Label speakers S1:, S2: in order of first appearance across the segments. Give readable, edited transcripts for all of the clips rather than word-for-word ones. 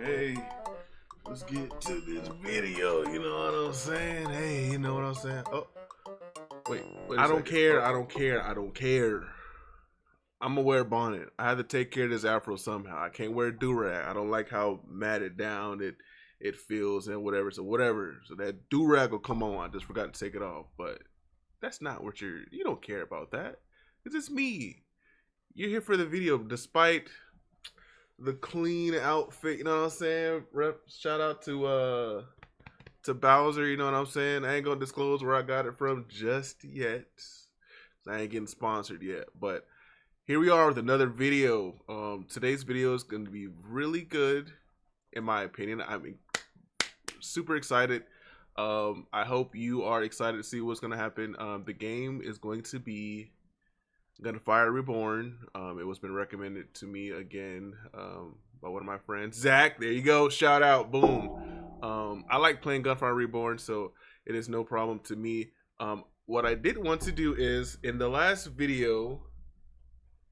S1: Hey, let's get to this video. You know what I'm saying? Hey, you know what I'm saying? Oh, wait. I don't care. I don't care. I don't care. I'm gonna wear a bonnet. I have to take care of this afro somehow. I can't wear a do-rag. I don't like how matted down it feels and whatever. So whatever. So that do-rag will come on. I just forgot to take it off. But that's not what you don't care about that. It's just me. You're here for the video, despite the clean outfit, you know what I'm saying? Shout out to Bowser, you know what I'm saying? I ain't gonna disclose where I got it from just yet. I ain't getting sponsored yet, but here we are with another video. Today's video is gonna be really good, in my opinion. I'm super excited. I hope you are excited to see what's gonna happen. The game is going to be Gunfire Reborn. It was been recommended to me again by one of my friends, Zach. There you go. Shout out. Boom. I like playing Gunfire Reborn, so it is no problem to me. What I did want to do is, in the last video,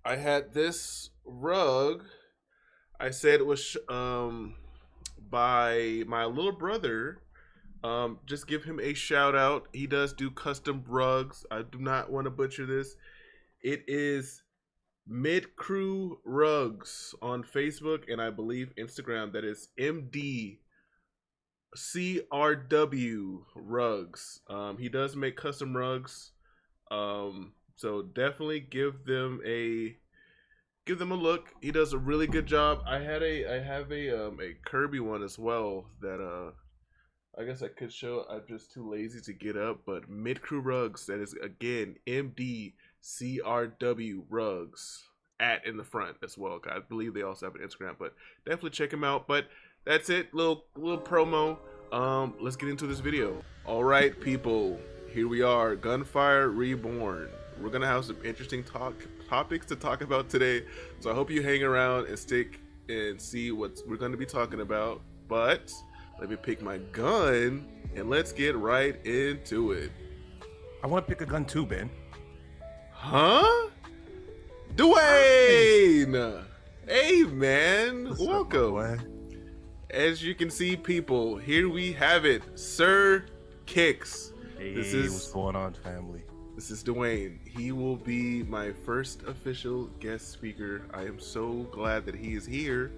S1: I had this rug. I said it was by my little brother. Just give him a shout out. He does do custom rugs. I do not want to butcher this. It is Mid Crew Rugs on Facebook and I believe Instagram. That is MDCRW Rugs. He does make custom rugs. So definitely give them a look. He does a really good job. I have a Kirby one as well that I guess I could show. I'm just too lazy to get up. But Mid Crew Rugs. That is again MDCRW Rugs in the front as well. I believe they also have an Instagram, but definitely check him out. But that's it, little promo. Let's get into this video. All right, people, here we are, Gunfire Reborn. We're gonna have some interesting topics to talk about today, so I hope you hang around and stick and see what we're gonna be talking about. But let me pick my gun and let's get right into it.
S2: I want to pick a gun too, Ben.
S1: Huh? Dwayne! Hey, man.
S2: What's
S1: welcome.
S2: Up,
S1: As you can see, people, here we have it. Sir Kicks.
S2: Hey, what's going on, family?
S1: This is Dwayne. He will be my first official guest speaker. I am so glad that he is here.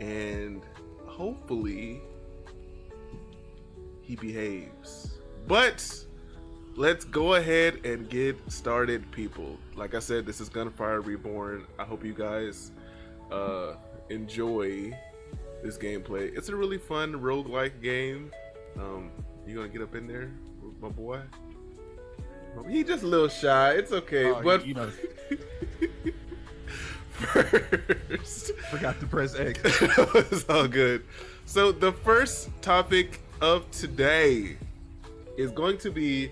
S1: And hopefully he behaves. But let's go ahead and get started, people. Like I said, this is Gunfire Reborn. I hope you guys enjoy this gameplay. It's a really fun roguelike game. You gonna get up in there, my boy? He just a little shy. It's okay, but
S2: you know,
S1: first,
S2: forgot to press X.
S1: It's all good. So the first topic of today is going to be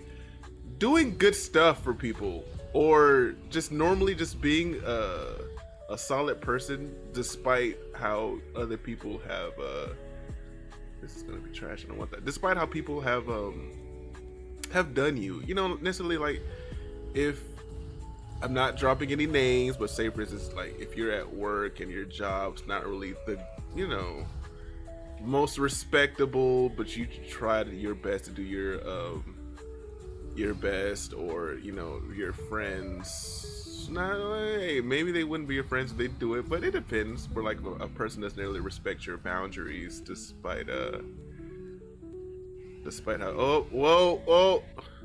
S1: doing good stuff for people, or just normally just being a solid person despite how other people have this is gonna be trash. I don't want that. Despite how people have done you, you know, necessarily, like, if I'm not dropping any names, but say for instance, like, if you're at work and your job's not really the, you know, most respectable, but you tried your best to do your best, or, you know, your friends, maybe they wouldn't be your friends if they do it, but it depends. Where, like, a person doesn't really respect your boundaries despite how whoa. All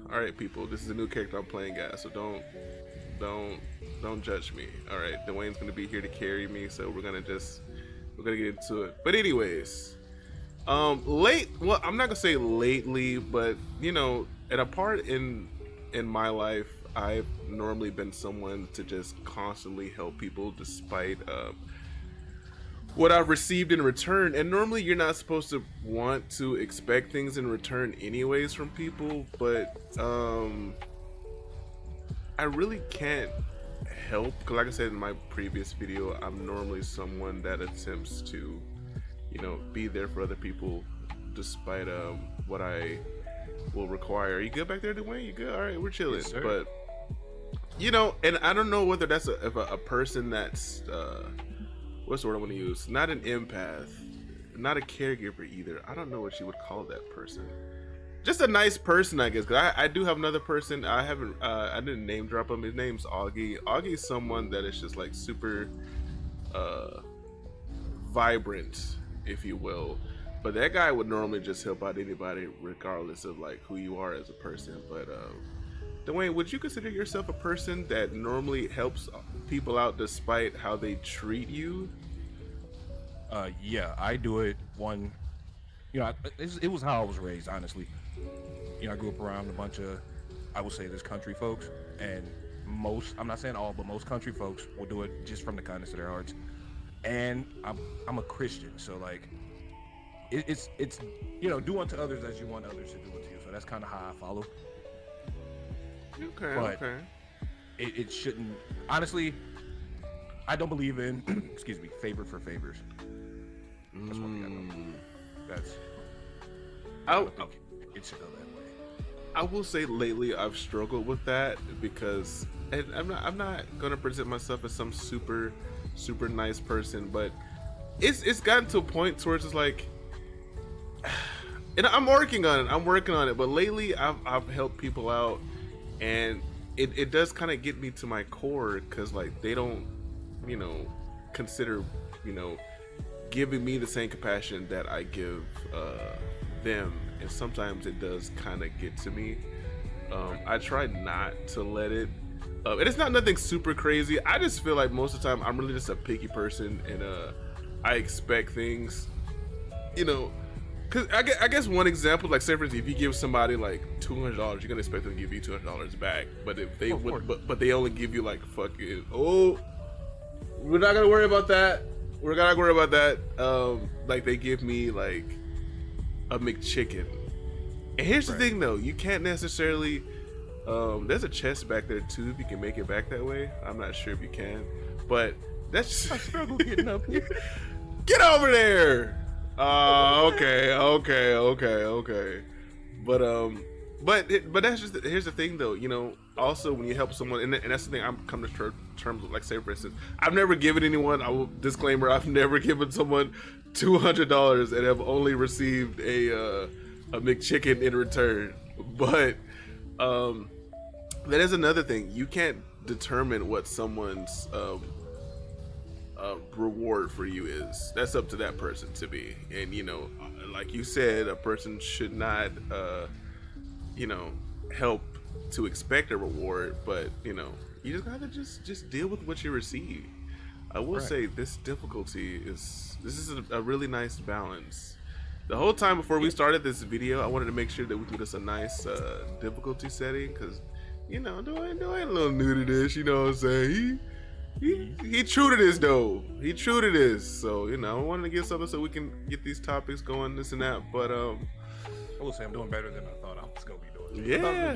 S1: right, people, this is a new character I'm playing, guys, so don't judge me. All right, Dwayne's gonna be here to carry me, so we're gonna get into it. But anyways, I'm not gonna say lately, but, you know, at a part in my life, I've normally been someone to just constantly help people despite what I've received in return. And normally you're not supposed to want to expect things in return anyways from people, but I really can't help, because like I said in my previous video, I'm normally someone that attempts to, you know, be there for other people despite what I will require. You good back there, Dwayne? You good? All right, we're chilling.
S2: Yes,
S1: but, you know, and I don't know whether that's a person that's what's the word I want to use? Not an empath, not a caregiver either. I don't know what you would call that person. Just a nice person, I guess. Cause I do have another person. I didn't name drop him. His name's Augie. Augie's someone that is just like super vibrant, if you will. But that guy would normally just help out anybody, regardless of like who you are as a person. But Dwayne, would you consider yourself a person that normally helps people out despite how they treat you?
S2: Yeah, I do it. One, it was how I was raised, honestly. I grew up around a bunch of, I would say, this country folks, and I'm not saying all, but most country folks will do it just from the kindness of their hearts. And I'm a Christian, so like, it's do unto others as you want others to do unto you. So that's kind of how I follow.
S1: Okay.
S2: But it shouldn't. Honestly, I don't believe in excuse me, favor for favors. That's one thing I don't. That's. I don't think it should go that way.
S1: I will say lately I've struggled with that because, and I'm not gonna present myself as some super nice person, but it's gotten to a point towards it's like, and I'm working on it. But lately I've helped people out, and it does kind of get me to my core because like they don't, consider, giving me the same compassion that I give them, and sometimes it does kind of get to me. I try not to let it, and it's not nothing super crazy. I just feel like most of the time I'm really just a picky person, and I expect things, because I guess one example, like say for instance, if you give somebody like $200, you're gonna expect them to give you $200 back. But if they but they only give you like fucking, we're not gonna worry about that. We're not gonna worry about that. Like they give me like a McChicken. And here's the thing though, you can't necessarily, there's a chest back there too, if you can make it back that way. I'm not sure if you can, but that's just...
S2: I struggle getting up here.
S1: Get over there! Okay. But that's just, here's the thing though, also when you help someone, and that's the thing I'm coming to terms with, like say for instance, I've never given anyone, disclaimer, I've never given someone $200 and have only received a McChicken in return. But that is another thing. You can't determine what someone's reward for you is. That's up to that person to be. And like you said, a person should not help to expect a reward, but you just gotta just deal with what you receive. I will say this is a really nice balance. The whole time before we started this video, I wanted to make sure that we get us a nice difficulty setting, because Dwayne a little new to this, you know what I'm saying? He true to this though. He true to this. So, I wanted to get something so we can get these topics going, this and that. But
S2: I will say I'm doing better than I thought I was gonna be doing.
S1: Yeah.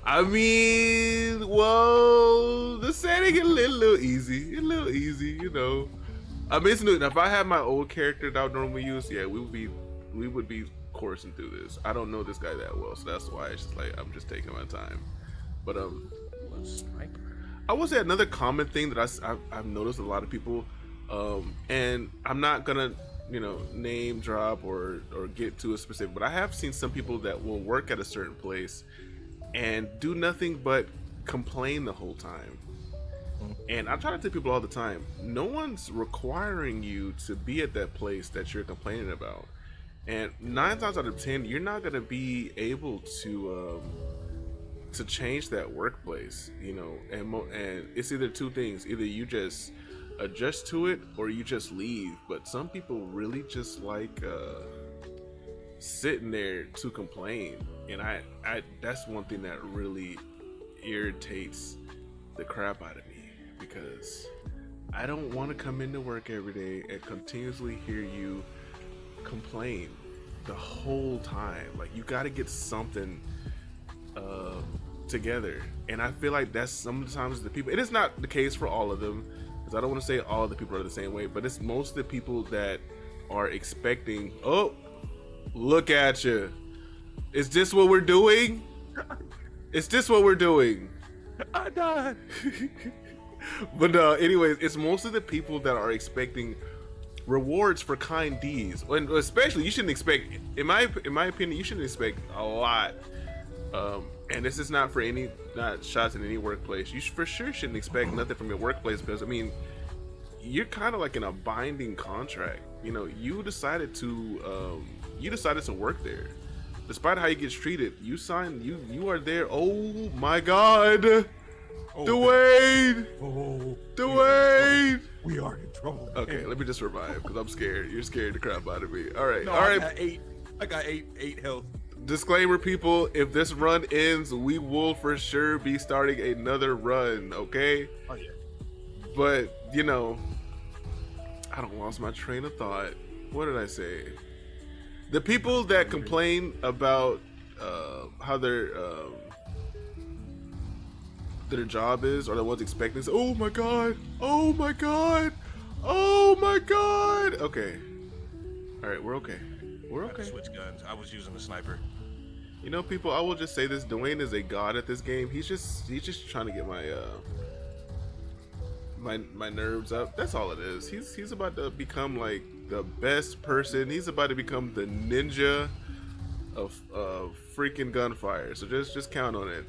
S1: I mean, well, the setting is a little easy. I mean, it's new. Now, if I had my old character that I would normally use, yeah, we would be coursing through this. I don't know this guy that well, so that's why it's just like I'm just taking my time. But I will say another common thing that I've noticed a lot of people, and I'm not gonna name drop or get to a specific, but I have seen some people that will work at a certain place and do nothing but complain the whole time. And I try to tell people all the time, no one's requiring you to be at that place that you're complaining about. And 9 times out of 10, you're not gonna be able to change that workplace, and it's either two things: either you just adjust to it or you just leave. But some people really just like sitting there to complain, and I that's one thing that really irritates the crap out of me, because I don't want to come into work every day and continuously hear you complain the whole time. Like, you got to get something together. And I feel like that's sometimes the people, it is not the case for all of them, because I don't want to say all the people are the same way, but it's most of the people that are expecting, oh, look at you, is this what we're doing? Is this what we're doing?
S2: I died.
S1: But anyways, it's mostly the people that are expecting rewards for kind deeds, and especially you shouldn't expect, in my opinion, you shouldn't expect a lot. And this is not shots in any workplace. You for sure shouldn't expect nothing from your workplace, because I mean, you're kind of like in a binding contract. You know, you decided to work there, despite how you get treated. You signed. You are there. Oh my God, Dwayne! Dwayne!
S2: We are in trouble.
S1: Okay, let me just revive because I'm scared. You're scared the crap out of me. All right,
S2: no,
S1: all right.
S2: I got eight health.
S1: Disclaimer, people: if this run ends, we will for sure be starting another run. Okay.
S2: Oh yeah.
S1: But you know, I don't lost my train of thought. What did I say? The people that complain about how their job is, or the ones expecting, say, oh my God, oh my God, oh my God. Okay. All right, we're okay. We're okay.
S2: Switch guns. I was using the sniper.
S1: You know, people, I will just say this: Dwayne is a god at this game. He's just trying to get my nerves up. That's all it is. He's about to become like the best person. He's about to become the ninja of freaking gunfire. So just count on it.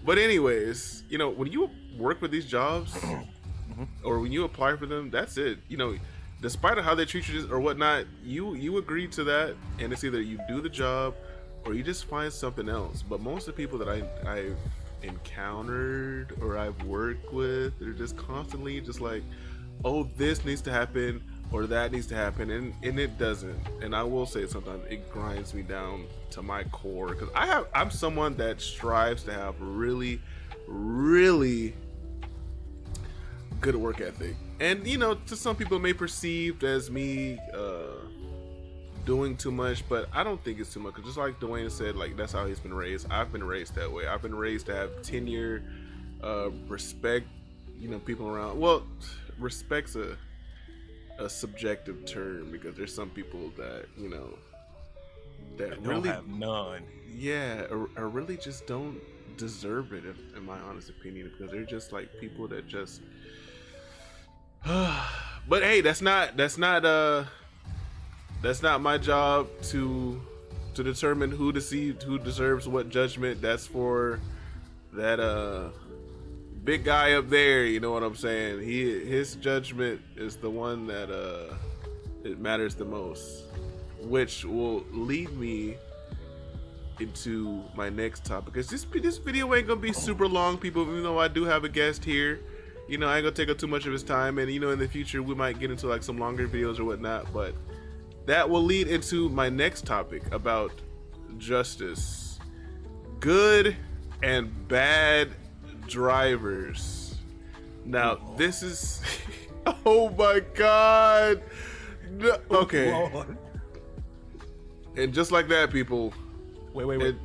S1: But anyways, you know, when you work with these jobs or when you apply for them, that's it. You know, despite how they treat you or whatnot, you agree to that, and it's either you do the job or you just find something else. But most of the people that I've encountered or I've worked with, they're just constantly just like, oh, this needs to happen or that needs to happen, and it doesn't. And I will say sometimes it grinds me down to my core, because I'm someone that strives to have really good work ethic. And you know, to some people it may perceived as me doing too much, but I don't think it's too much, because just like Dwayne said, like that's how he's been raised. I've been raised that way. I've been raised to have tenure, respect, you know, people around. Well, respect's a subjective term, because there's some people that, you know, that really
S2: have none.
S1: Yeah, or really just don't deserve it, in my honest opinion, because they're just like people that just but hey, that's not my job to determine who deserves what judgment. That's for that big guy up there, you know what I'm saying? His judgment is the one that it matters the most, which will lead me into my next topic. Because this video ain't gonna be super long, people. Even though I do have a guest here, you know, I ain't gonna take up too much of his time, and you know, in the future we might get into like some longer videos or whatnot. But that will lead into my next topic about justice, good and bad drivers. Now this is oh my God. No, okay. And just like that, people.
S2: Wait.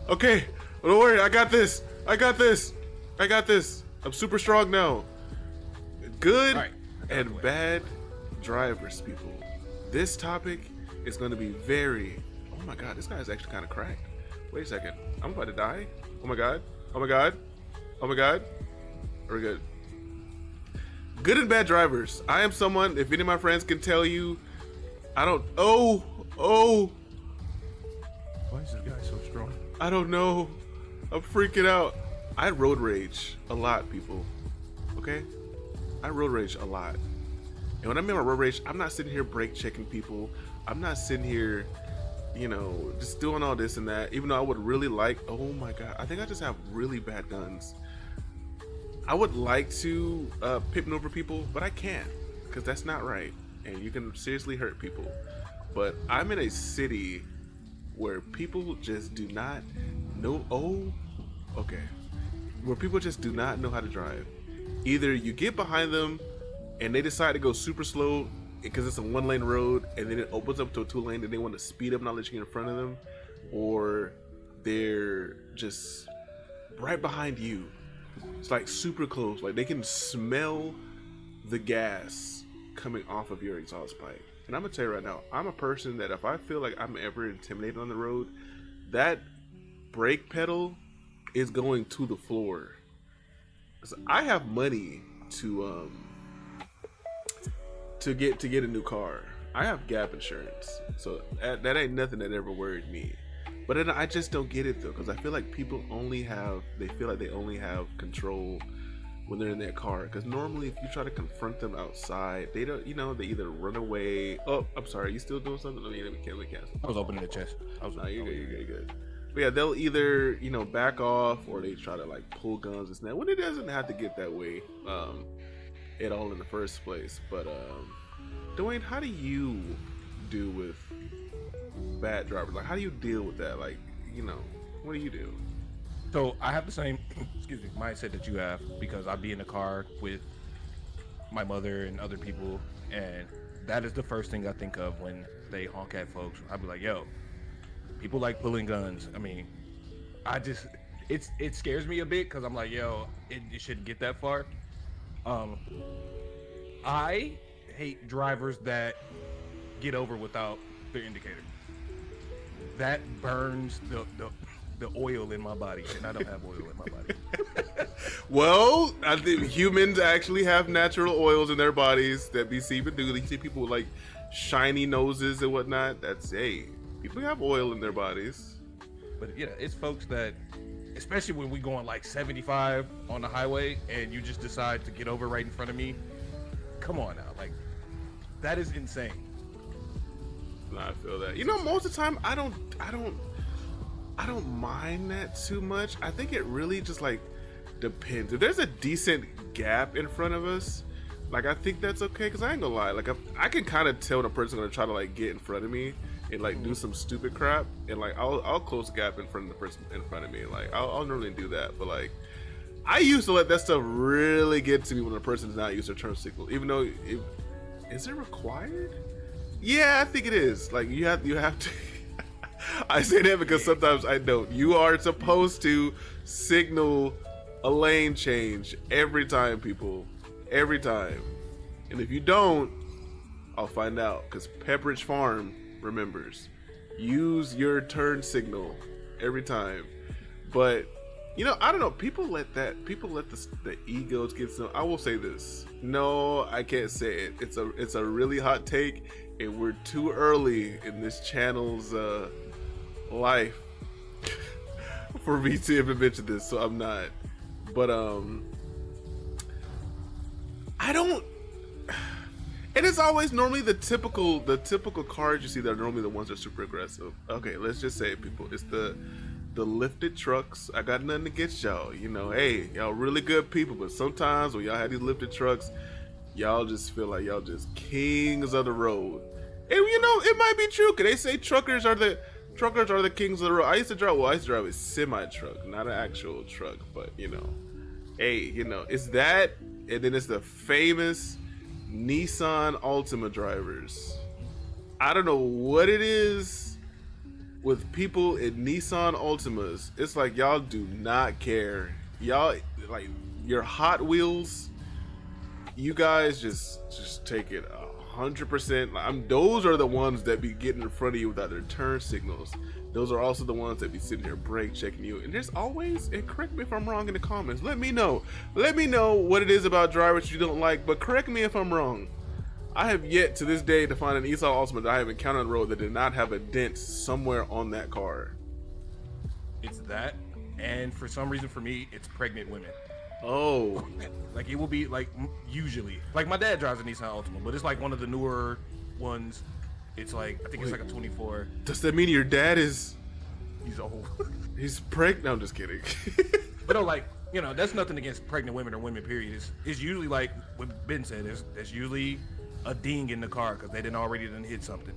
S1: Okay, don't worry. I got this. I'm super strong now. Good and bad drivers, people. This topic is going to be very. Oh my God, this guy is actually kind of cracked. Wait a second. I'm about to die. Oh my God. We're good. Good and bad drivers. I am someone, if any of my friends can tell you, I don't. Oh.
S2: Why is this guy so strong?
S1: I don't know. I'm freaking out. I road rage a lot, people. Okay? I road rage a lot. And when I'm in my road rage, I'm not sitting here brake checking people. I'm not sitting here, you know, just doing all this and that. Even though I would really like, oh my God, I think I just have really bad guns. I would like to pit over people, but I can't, because that's not right. And you can seriously hurt people. But I'm in a city where people just do not know. Oh, okay. Where people just do not know how to drive. Either you get behind them and they decide to go super slow because it's a 1-lane road, and then it opens up to a 2-lane and they want to speed up and not let you get in front of them, or they're just right behind you. It's like super close. Like they can smell the gas coming off of your exhaust pipe. And I'm gonna tell you right now, I'm a person that if I feel like I'm ever intimidated on the road, that brake pedal is going to the floor. I have money to get a new car. I have gap insurance, so that ain't nothing that ever worried me. But then I just don't get it though, because I feel like people they feel like they only have control when they're in their car. Because normally, if you try to confront them outside, they don't, they either run away. Oh, I'm sorry, you still doing something? We can't.
S2: I was opening the chest.
S1: You're good. But yeah, they'll either back off, or they try to like pull guns and that, when it doesn't have to get that way at all in the first place. But Dwayne, how do you deal with bad drivers? Like, how do you deal with that? Like, what do you do?
S2: So I have the same mindset that you have, because I'd be in the car with my mother and other people, and that is the first thing I think of when they honk at folks. I'd be like, yo, people like pulling guns. I mean, it scares me a bit, because I'm like, yo, it shouldn't get that far. I hate drivers that get over without their indicator. That burns the oil in my body, and I don't have oil in my body.
S1: Well, I think humans actually have natural oils in their bodies that be seeping through. You see people with like shiny noses and whatnot. People have oil in their bodies.
S2: But yeah, it's folks that, especially when we going like 75 on the highway and you just decide to get over right in front of me. Come on now, like, that is insane.
S1: I feel that. Most of the time I don't mind that too much. I think it really just like depends. If there's a decent gap in front of us, like, I think that's okay, because I ain't gonna lie, like, I can kind of tell when a person's gonna try to like get in front of me and like do some stupid crap, and like I'll close the gap in front of the person in front of me. Like, I'll normally do that, but like I used to let that stuff really get to me when a person's not used to turn signal, even though is it required? Yeah, I think it is. Like, you have to. I say that because sometimes I don't. You are supposed to signal a lane change every time, people. Every time. And if you don't, I'll find out, because Pepperidge Farm remembers. Use your turn signal every time. But I don't know. People let the egos get some. I will say this. No, I can't say it. It's a really hot take, and we're too early in this channel's life for me to even mention this, so I'm not. But I don't. And it's always normally the typical cars you see that are normally the ones that are super aggressive. Okay, let's just say, people, it's the lifted trucks. I got nothing against y'all. Hey, y'all really good people, but sometimes when y'all have these lifted trucks, y'all just feel like y'all just kings of the road. And it might be true, because they say truckers are the kings of the road. I used to drive a semi truck, not an actual truck, but hey, it's that, and then it's the famous Nissan Altima drivers. I don't know what it is with people in Nissan Altimas. It's like y'all do not care. Y'all, like, your Hot Wheels, you guys just take it 100%. Those are the ones that be getting in front of you without their turn signals. Those are also the ones that be sitting there brake checking you. And there's always, and correct me if I'm wrong in the comments, let me know what it is about drivers you don't like, but correct me if I'm wrong. I have yet to this day to find an Nissan Altima that I have encountered on the road that did not have a dent somewhere on that car.
S2: It's that, and for some reason for me, it's pregnant women.
S1: Oh.
S2: Like, it will be, like, usually. Like, my dad drives a Nissan Altima, but it's, like, one of the newer ones. It's, like, I think it's, like, a 24.
S1: Does that mean your dad is...
S2: He's old.
S1: He's pregnant? No, I'm just kidding.
S2: But, no, like, that's nothing against pregnant women or women, period. It's usually, like what Ben said, there's usually a ding in the car because they didn't already hit something.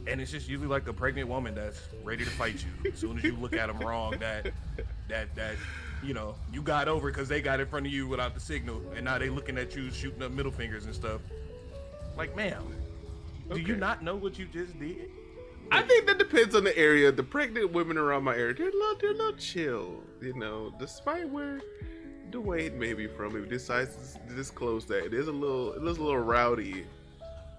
S2: And it's just usually, like, a pregnant woman that's ready to fight you. As soon as you look at them wrong, that you got over because they got in front of you without the signal, and now they looking at you shooting up middle fingers and stuff. Like, ma'am, do you not know what you just did?
S1: I think that depends on the area. The pregnant women around my area, they're a little chill, despite where Dwayne may be from. If he decides to disclose that, it is a little rowdy.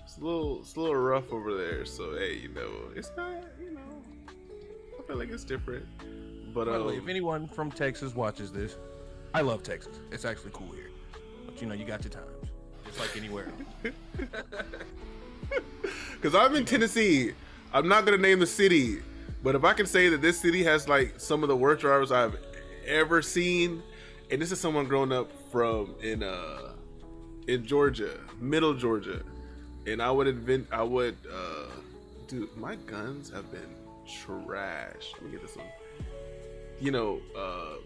S1: It's a little rough over there. So hey, it's not, I feel like it's different. But
S2: by the way, if anyone from Texas watches this, I love Texas. It's actually cool here, but you know, you got your times, just like anywhere else.
S1: Because I'm in Tennessee. I'm not gonna name the city, but if I can say that this city has like some of the worst drivers I've ever seen, and this is someone growing up from in Georgia, middle Georgia, and dude, my guns have been trash. Let me get this one. You know,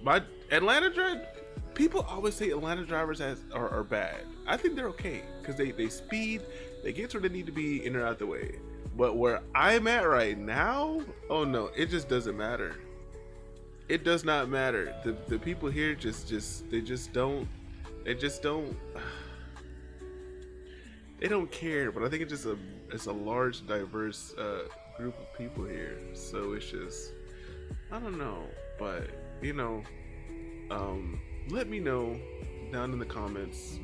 S1: my Atlanta drive. People always say Atlanta drivers are bad. I think they're okay because they speed, they get to where they need to be, and they're out the way. But where I'm at right now, oh no, it just doesn't matter. It does not matter. The people here just don't they don't care. But I think it's a large, diverse group of people here. So it's just, I don't know, but you know, let me know down in the comments.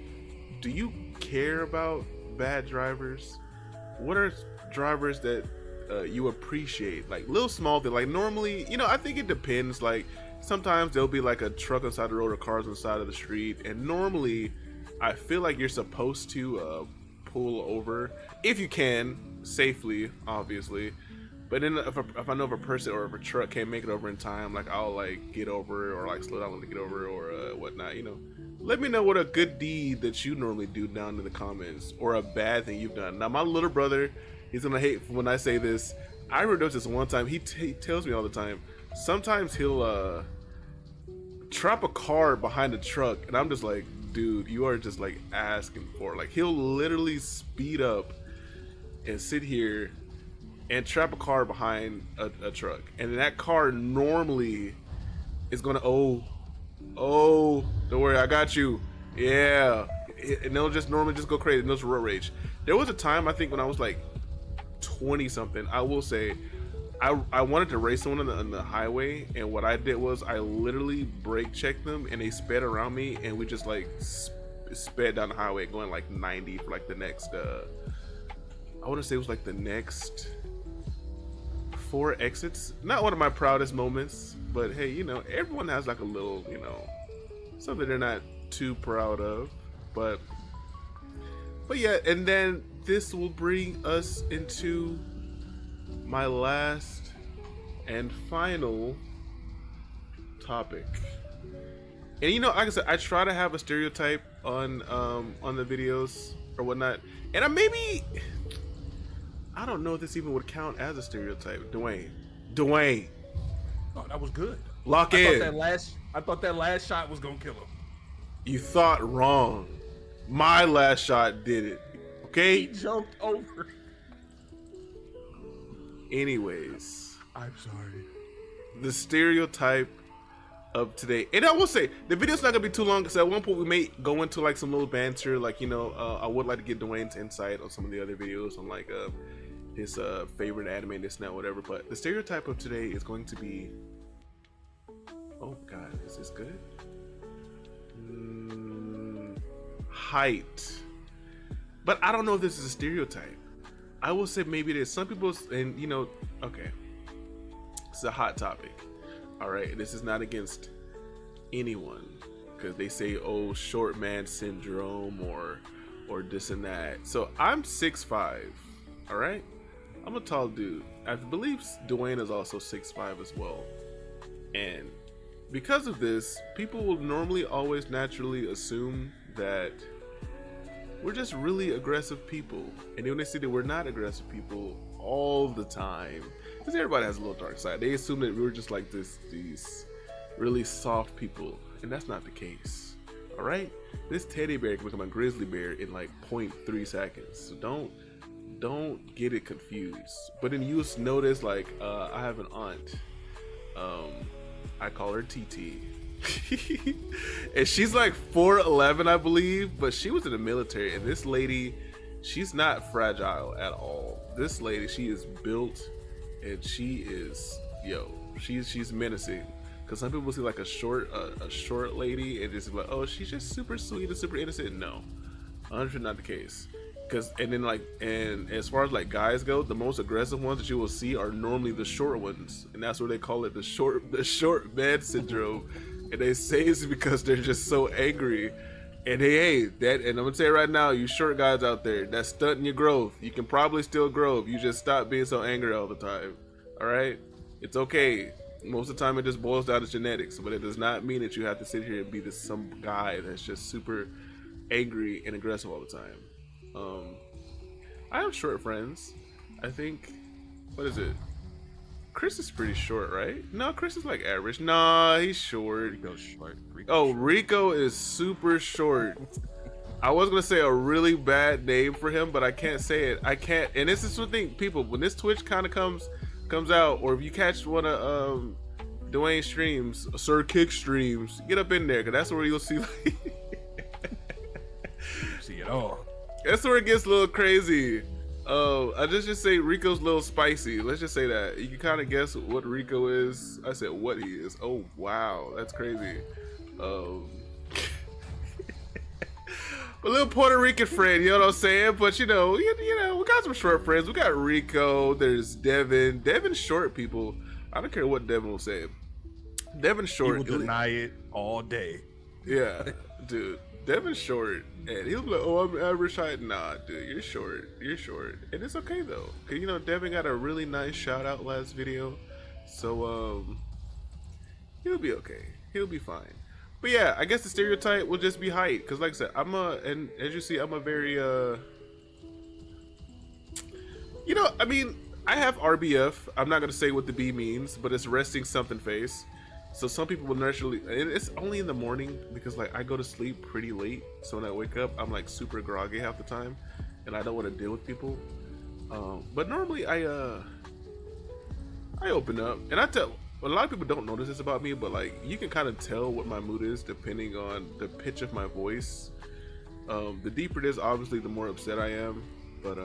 S1: Do you care about bad drivers? What are drivers that you appreciate? Like little small things. Like normally, you know, I think it depends. Like sometimes there'll be like a truck on the side of the road or cars on the side of the street, and normally I feel like you're supposed to pull over if you can safely, obviously. But then if I know if a person or if a truck can't make it over in time, like I'll like get over or like slow down to get over or whatnot, you know. Let me know what a good deed that you normally do down in the comments or a bad thing you've done. Now my little brother, he's gonna hate when I say this. I remember this one time, he tells me all the time, sometimes he'll trap a car behind a truck and I'm just like, dude, you are just like asking for it. Like he'll literally speed up and sit here and trap a car behind a truck, and that car normally is gonna don't worry, I got you, yeah, and they'll just normally just go crazy and they'll just road rage. There was a time I think when I was like 20 something, I will say, I wanted to race someone on the highway, and what I did was I literally brake checked them and they sped around me and we just like sped down the highway going like 90 for like the next I want to say it was like the next 4 exits. Not one of my proudest moments, but hey, you know, everyone has like a little, you know, something they're not too proud of. But yeah, and then this will bring us into my last and final topic. And you know, like I said, I try to have a stereotype on the videos or whatnot, and I don't know if this even would count as a stereotype. Dwayne.
S2: Oh, that was good.
S1: Lock in.
S2: I thought that last shot was gonna kill him.
S1: You thought wrong. My last shot did it. Okay?
S2: He jumped over.
S1: Anyways,
S2: I'm sorry.
S1: the stereotype of today, and I will say the video's not gonna be too long because at one point we may go into like some little banter, like, you know, I would like to get Dwayne's insight on some of the other videos on like his favorite anime, this and that, whatever. But the stereotype of today is going to be, oh god, is this good? Height. But I don't know if this is a stereotype. I will say maybe it is. Some people, and you know, okay, it's a hot topic. All right, this is not against anyone because they say, oh, short man syndrome or this and that. So I'm 6'5", all right? I'm a tall dude. I believe Dwayne is also 6'5" as well. And because of this, people will normally always naturally assume that we're just really aggressive people. And when they see that we're not aggressive people all the time, because everybody has a little dark side, they assume that we're just like these really soft people. And that's not the case. All right? This teddy bear can become a grizzly bear in like 0.3 seconds. So don't get it confused. But then you notice, like, I have an aunt. I call her TT. And she's like 4'11", I believe, but she was in the military. And this lady, she's not fragile at all. This lady, she is built, and she is, she's menacing. Because some people see like a short lady and just like, oh, she's just super sweet and super innocent. No, 100% not the case. And as far as like guys go, the most aggressive ones that you will see are normally the short ones, and that's where they call it the short man syndrome. and they say it's because they're just so angry. And hey, and I'm gonna say right now, you short guys out there, that's stunting your growth. You can probably still grow if you just stop being so angry all the time. All right, it's okay. Most of the time, it just boils down to genetics, but it does not mean that you have to sit here and be some guy that's just super angry and aggressive all the time. I have short friends. I think, what is it? Chris is pretty short, right? No, Chris is like average. Nah, he's short.
S2: Rico's short.
S1: Rico is super short. I was gonna say a really bad name for him, but I can't say it. I can't. And this is the thing, people. When this Twitch kind of comes out, or if you catch one of Dwayne streams, Sir Kick streams, get up in there, cause that's where you'll see like
S2: see it all.
S1: That's where it gets a little crazy. I just say Rico's a little spicy. Let's just say that. You can kind of guess what Rico is. I said what he is. Oh wow, that's crazy. A little Puerto Rican friend, you know what I'm saying? But you know, we got some short friends. We got Rico. There's Devin. Devin's short, people. I don't care what Devin will say. Devin's short.
S2: He will deny it all day.
S1: Yeah, dude. Devin's short, and he'll be like, "Oh, I'm average height." Nah, dude, you're short. You're short, and it's okay though, cause you know Devin got a really nice shout out last video, so he'll be okay. He'll be fine. But yeah, I guess the stereotype will just be height, cause like I said, and as you see, I'm a very I mean, I have RBF. I'm not gonna say what the B means, but it's resting something face. So some people will naturally, and it's only in the morning because like I go to sleep pretty late. So when I wake up, I'm like super groggy half the time, and I don't want to deal with people. But normally I open up, and I tell. A lot of people don't notice this about me, but like you can kind of tell what my mood is depending on the pitch of my voice. The deeper it is, obviously, the more upset I am. But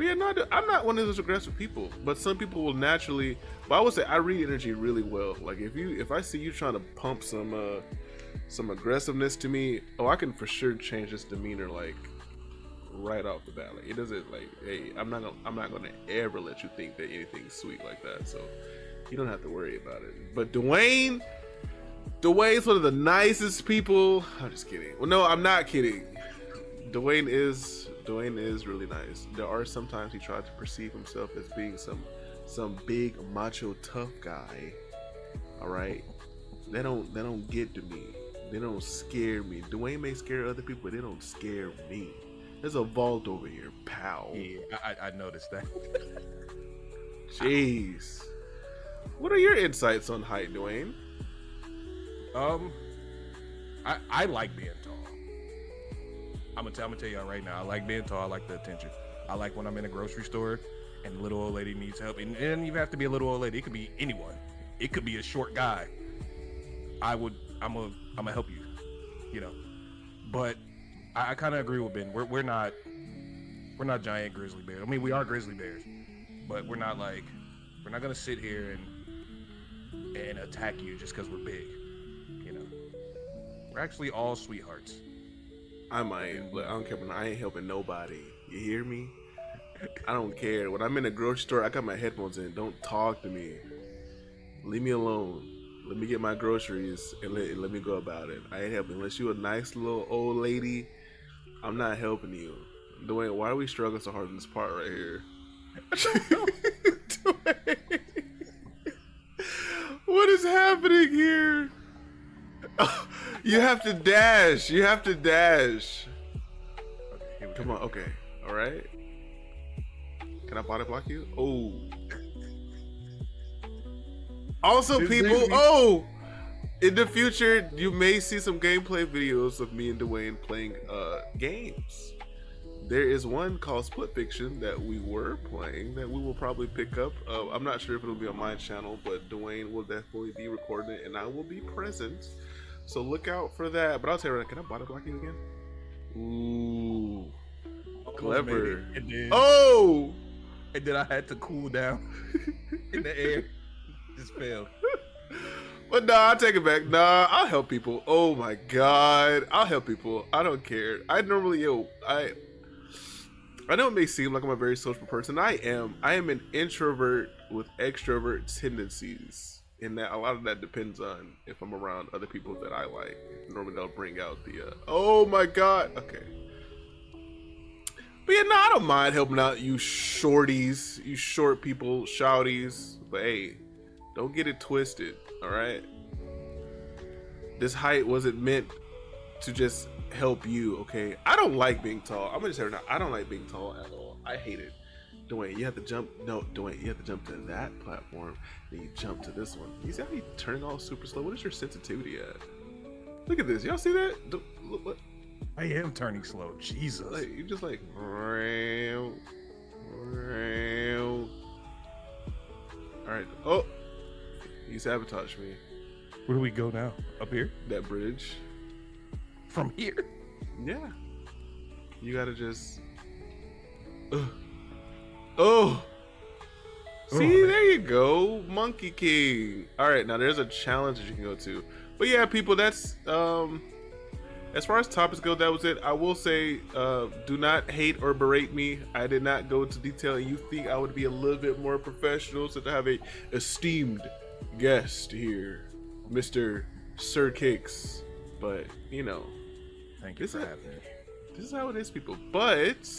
S1: yeah, no, I'm not one of those aggressive people. But some people will naturally. But I would say I read energy really well. Like if I see you trying to pump some aggressiveness to me, I can for sure change this demeanor like right off the bat. Like it doesn't like, hey, I'm not gonna ever let you think that anything's sweet like that. So you don't have to worry about it. But Dwayne's one of the nicest people. I'm just kidding. Well, no, I'm not kidding. Dwayne is really nice. There are sometimes he tries to perceive himself as being some big macho tough guy. All right, they don't get to me. They don't scare me. Dwayne may scare other people, but they don't scare me. There's a vault over here, pal.
S2: Yeah, I noticed that.
S1: Jeez, what are your insights on height, Dwayne?
S2: I like being tall. I'm gonna tell y'all right now. I like being tall. I like the attention. I like when I'm in a grocery store and the little old lady needs help. And it doesn't even have to be a little old lady. It could be anyone. It could be a short guy. I'm gonna help you. You know. But I kind of agree with Ben. We're not giant grizzly bears. I mean, we are grizzly bears, but we're not gonna sit here and attack you just because we're big. You know. We're actually all sweethearts.
S1: I might, but I don't care. I ain't helping nobody. You hear me? I don't care. When I'm in a grocery store, I got my headphones in. Don't talk to me. Leave me alone. Let me get my groceries and let me go about it. I ain't helping. Unless you a nice little old lady, I'm not helping you. Dwayne, why are we struggling so hard in this part right here? Dwayne, what is happening here? Oh, you have to dash. You have to dash.
S2: Okay,
S1: come on. Okay. All right. Can I body block you? Oh. Also, people. In the future, you may see some gameplay videos of me and Dwayne playing games. There is one called Split Fiction that we were playing that we will probably pick up. I'm not sure if it'll be on my channel, but Dwayne will definitely be recording it, and I will be present. So look out for that. But I'll tell you right now, can I body block you again? Ooh. Clever. Oh!
S2: And then I had to cool down in the air. Just failed.
S1: But nah, I'll take it back. Nah, I'll help people. Oh my god. I'll help people. I don't care. I know it may seem like I'm a very social person. I am an introvert with extrovert tendencies. And that a lot of that depends on if I'm around other people that I like. Normally they'll bring out the oh my god. Okay. But yeah, no, I don't mind helping out you shorties, you short people, shouties. But hey, don't get it twisted, all right? This height wasn't meant to just help you, okay? I don't like being tall. I'm gonna say right now, I don't like being tall at all. I hate it. Dwayne, you have to jump. No, Dwayne, you have to jump to that platform. Then you jump to this one. You see how you turning all super slow? What is your sensitivity at? Look at this. Y'all see that? Look, what?
S2: I am turning slow. Jesus.
S1: Like, you just like. Alright. Oh! You sabotaged me.
S2: Where do we go now? Up here?
S1: That bridge.
S2: From here?
S1: Yeah. You gotta just. Oh! See, there you go. Monkey King. Alright, now there's a challenge that you can go to. But yeah, people, that's. As far as topics go, that was it. I will say, do not hate or berate me. I did not go into detail, and you think I would be a little bit more professional, so to have a esteemed guest here, Mr. Sir Cakes. But you know,
S2: thank you for having me.
S1: This is how it is, people. But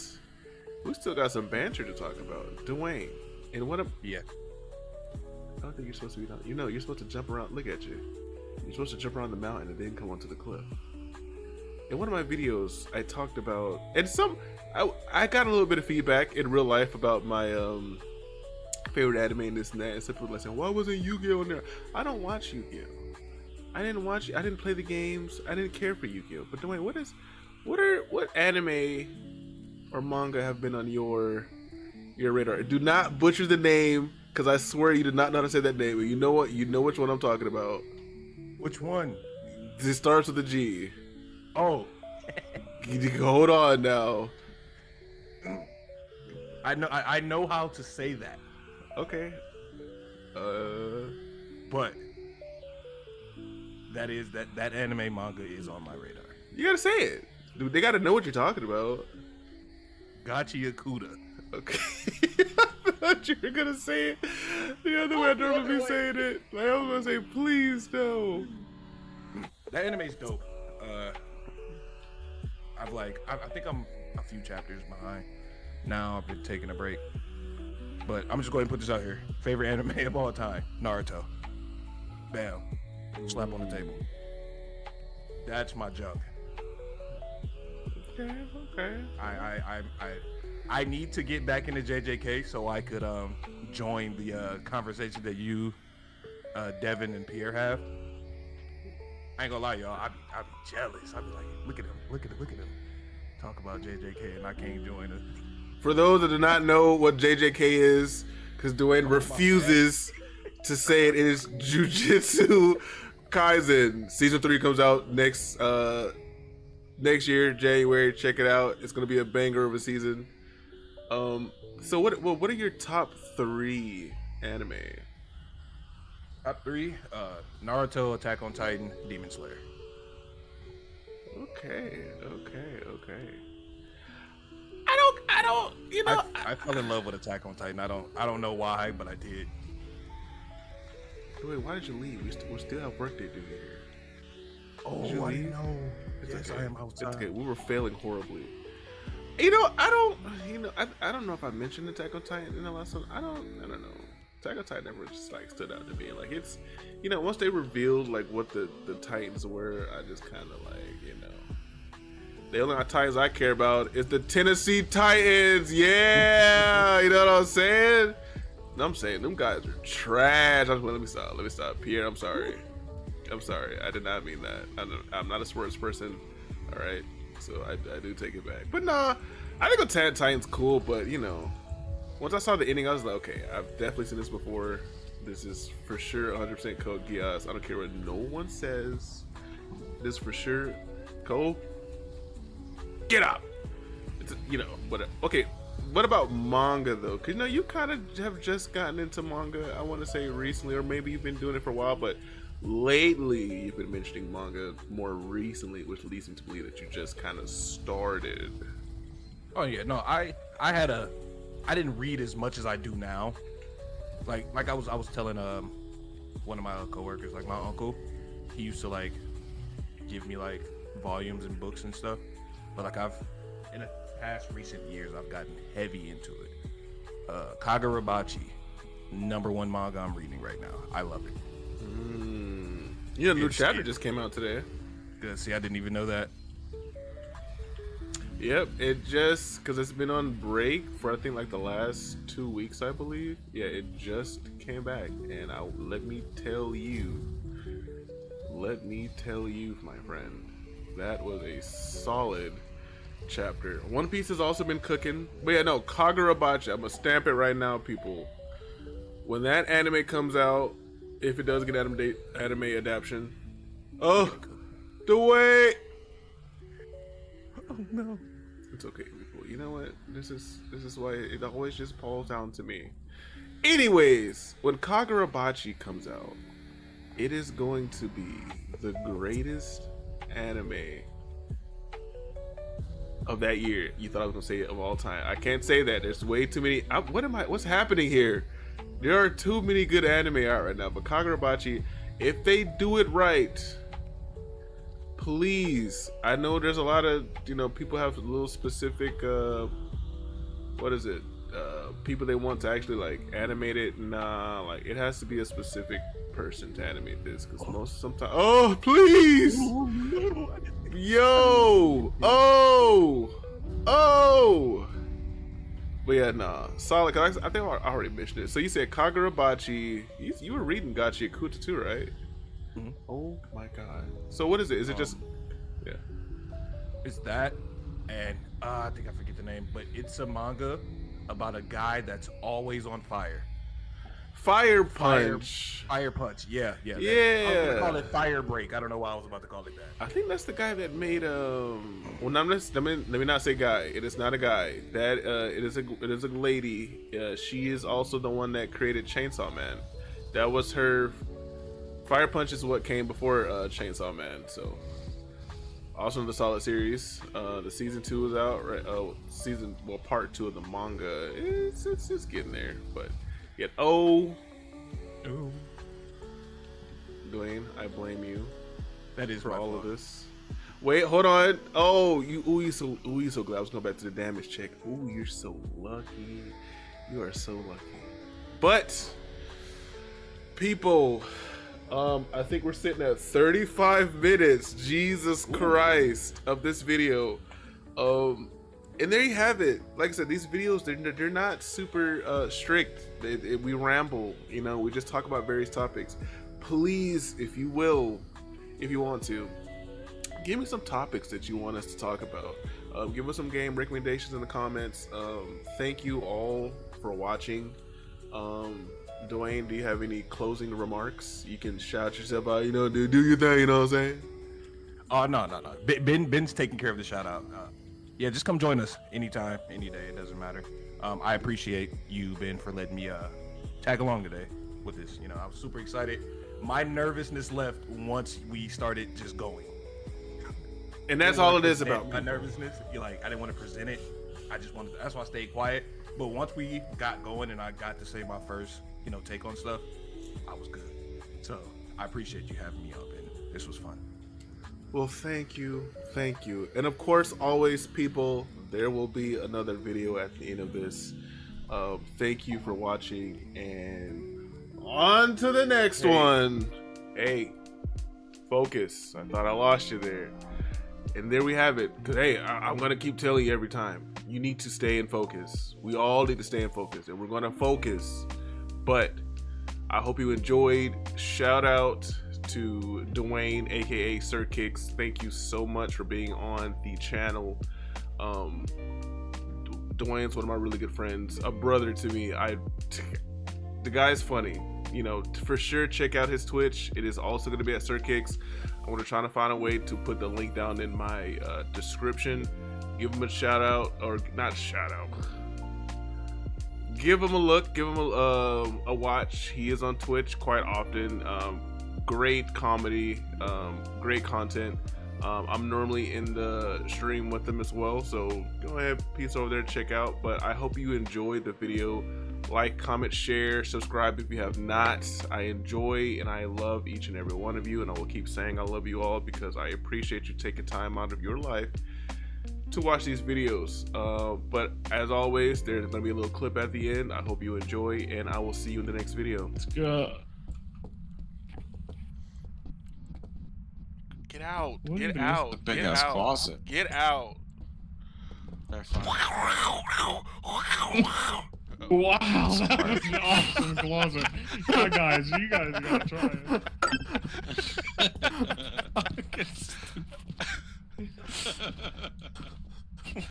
S1: we still got some banter to talk about, Dwayne. And what?
S2: Yeah.
S1: I don't think you're supposed to be down. You know, you're supposed to jump around. Look at you. You're supposed to jump around the mountain and then come onto the cliff. In one of my videos, I talked about, and I got a little bit of feedback in real life about my favorite anime and this and that, and some people are saying, why wasn't Yu-Gi-Oh on there? I don't watch Yu-Gi-Oh. I didn't play the games. I didn't care for Yu-Gi-Oh. But Dwayne, what anime or manga have been on your radar? Do not butcher the name, because I swear you did not know how to say that name. But you know what? You know which one I'm talking about.
S2: Which one?
S1: It starts with a G.
S2: Oh.
S1: Hold on now.
S2: I know how to say that.
S1: Okay.
S2: But that anime manga is on my radar.
S1: You gotta say it. Dude, they gotta know what you're talking about.
S2: Gachi Akuda.
S1: Okay. I thought you were gonna say it the other way I normally be saying it. Like, I was gonna say, please no.
S2: That anime's dope. I think I'm a few chapters behind. Now I've been taking a break. But I'm just going to put this out here. Favorite anime of all time, Naruto. Bam. Slap on the table. That's my junk.
S1: Okay.
S2: I need to get back into JJK so I could join the conversation that you, Devin, and Pierre have. I ain't gonna lie, y'all. I be jealous. I be like, look at him. Talk about JJK and I can't join it.
S1: For those that do not know what JJK is, because Dwayne refuses to say it, it is Jujutsu Kaisen. Season 3 comes out next year, January. Check it out. It's gonna be a banger of a season. So what are your top 3 anime?
S2: Top 3, Naruto, Attack on Titan, Demon Slayer.
S1: Okay. I don't, you know.
S2: I fell in love with Attack on Titan. I don't know why, but I did.
S1: Wait, why did you leave? We still have work to do here.
S2: Oh, I didn't know. Yes, I am outside.
S1: It's okay. We were failing horribly. You know, I don't know if I mentioned Attack on Titan in the last one. I don't know. Attack on Titan never just like stood out to me. Like, it's, you know, once they revealed like what the Titans were, I just kind of like, you know, the only Titans I care about is the Tennessee Titans. Yeah, you know what I'm saying? I'm saying them guys are trash. Let me stop. Pierre, I'm sorry. I did not mean that. I'm not a sports person. All right, so I do take it back. But nah, I think Attack on Titan's cool. But you know, once I saw the ending, I was like, okay, I've definitely seen this before. This is for sure 100% Code Geass. I don't care what no one says. This for sure. Cole, get up. It's, you know, whatever. Okay, what about manga though? Cause you know, you kind of have just gotten into manga. I want to say recently, or maybe you've been doing it for a while, but lately you've been mentioning manga more recently, which leads me to believe that you just kind of started.
S2: Oh yeah, no, I didn't read as much as I do now. Like I was telling one of my coworkers, like my uncle, he used to like give me like volumes and books and stuff. But like in the past recent years, I've gotten heavy into it. Kagurabachi, #1 manga I'm reading right now. I love it.
S1: Yeah, new chapter just came out today.
S2: Good. See, I didn't even know that.
S1: Yep, it just, because it's been on break for I think like the last 2 weeks, I believe. Yeah, it just came back, and let me tell you, my friend, that was a solid chapter. One Piece has also been cooking, but yeah, no, Kagurabachi, I'm gonna stamp it right now, people. When that anime comes out, if it does get anime adaptation, oh, the way. Oh no. It's okay, people. You know what? This is why it always just falls down to me. Anyways, when Kagurabachi comes out, it is going to be the greatest anime of that year. You thought I was gonna say it of all time. I can't say that. There's way too many. What's happening here? There are too many good anime out right now. But Kagurabachi, if they do it right, please. I know there's a lot of, people have a little specific, people they want to actually like animate it. Nah, like it has to be a specific person to animate this, because sometimes. Oh, please. Yo. Oh. But yeah, nah. Solid. I think I already mentioned it. So you said Kagurabachi. You were reading Gachi Akuta too, right? Mm-hmm. Oh my god. So what is it? Is it just
S2: it's that, and I think I forget the name, but it's a manga about a guy that's always on fire.
S1: Fire Punch.
S2: Fire Punch. Yeah.
S1: Yeah.
S2: I was gonna call it Fire Break. I don't know why I was about to call it that.
S1: I think that's the guy that made well, let me not say guy. It is not a guy. That it is a lady. She is also the one that created Chainsaw Man. That was her. Fire Punch is what came before Chainsaw Man. So also in the solid series. The season 2 is out, right? Part 2 of the manga. It's getting there, but yet Dwayne, I blame you.
S2: That is
S1: for all of this. Wait, hold on. Oh, you're so glad. I was going back to the damage check. Ooh, you're so lucky. You are so lucky. But people, I think we're sitting at 35 minutes. Jesus Christ, of this video. And there you have it. Like I said, these videos, they're not super strict. We ramble, we just talk about various topics. Please, if you want to, give me some topics that you want us to talk about. Give us some game recommendations in the comments. Thank you all for watching. Dwayne, do you have any closing remarks? You can shout yourself out, do your thing, you know what I'm saying?
S2: Oh, no. Ben's taking care of the shout out. Yeah, just come join us anytime, any day. It doesn't matter. I appreciate you, Ben, for letting me tag along today with this. I was super excited. My nervousness left once we started just going.
S1: And that's all it is about
S2: my nervousness. I didn't want to present it. I just wanted to, that's why I stayed quiet. But once we got going and I got to say my first, take on stuff, I was good. So I appreciate you having me up, and this was fun.
S1: Well, thank you. And of course, always, people, there will be another video at the end of this. Thank you for watching, and on to the next one. Hey, focus. I thought I lost you there. And there we have it. Because, hey, I'm going to keep telling you every time, you need to stay in focus. We all need to stay in focus, and we're going to focus. But I hope you enjoyed. Shout out to Dwayne, aka Sir Kicks. Thank you so much for being on the channel. Dwayne's one of my really good friends, a brother to me. The guy's funny. For sure, check out his Twitch. It is also going to be at Sir Kicks. I'm going to try to find a way to put the link down in my description. Give him a shout out, or not shout out. Give him a look. Give him a watch. He is on Twitch quite often. Great comedy, great content. I'm normally in the stream with them as well, so go ahead, peace over there, check out. But I hope you enjoyed the video Like, comment, share, subscribe if you have not. I enjoy and I love each and every one of you, and I will keep saying I love you all because I appreciate you taking time out of your life to watch these videos. But as always, there's going to be a little clip at the end. I hope you enjoy, and I will see you in the next video.
S3: Let's go.
S4: Get out.
S3: What
S4: Get
S3: is
S4: out.
S5: The big
S4: Get
S5: ass
S4: out.
S5: closet.
S4: Get out.
S5: They're fine.
S3: Wow, that was an awesome closet. Yeah, guys, you guys gotta try it.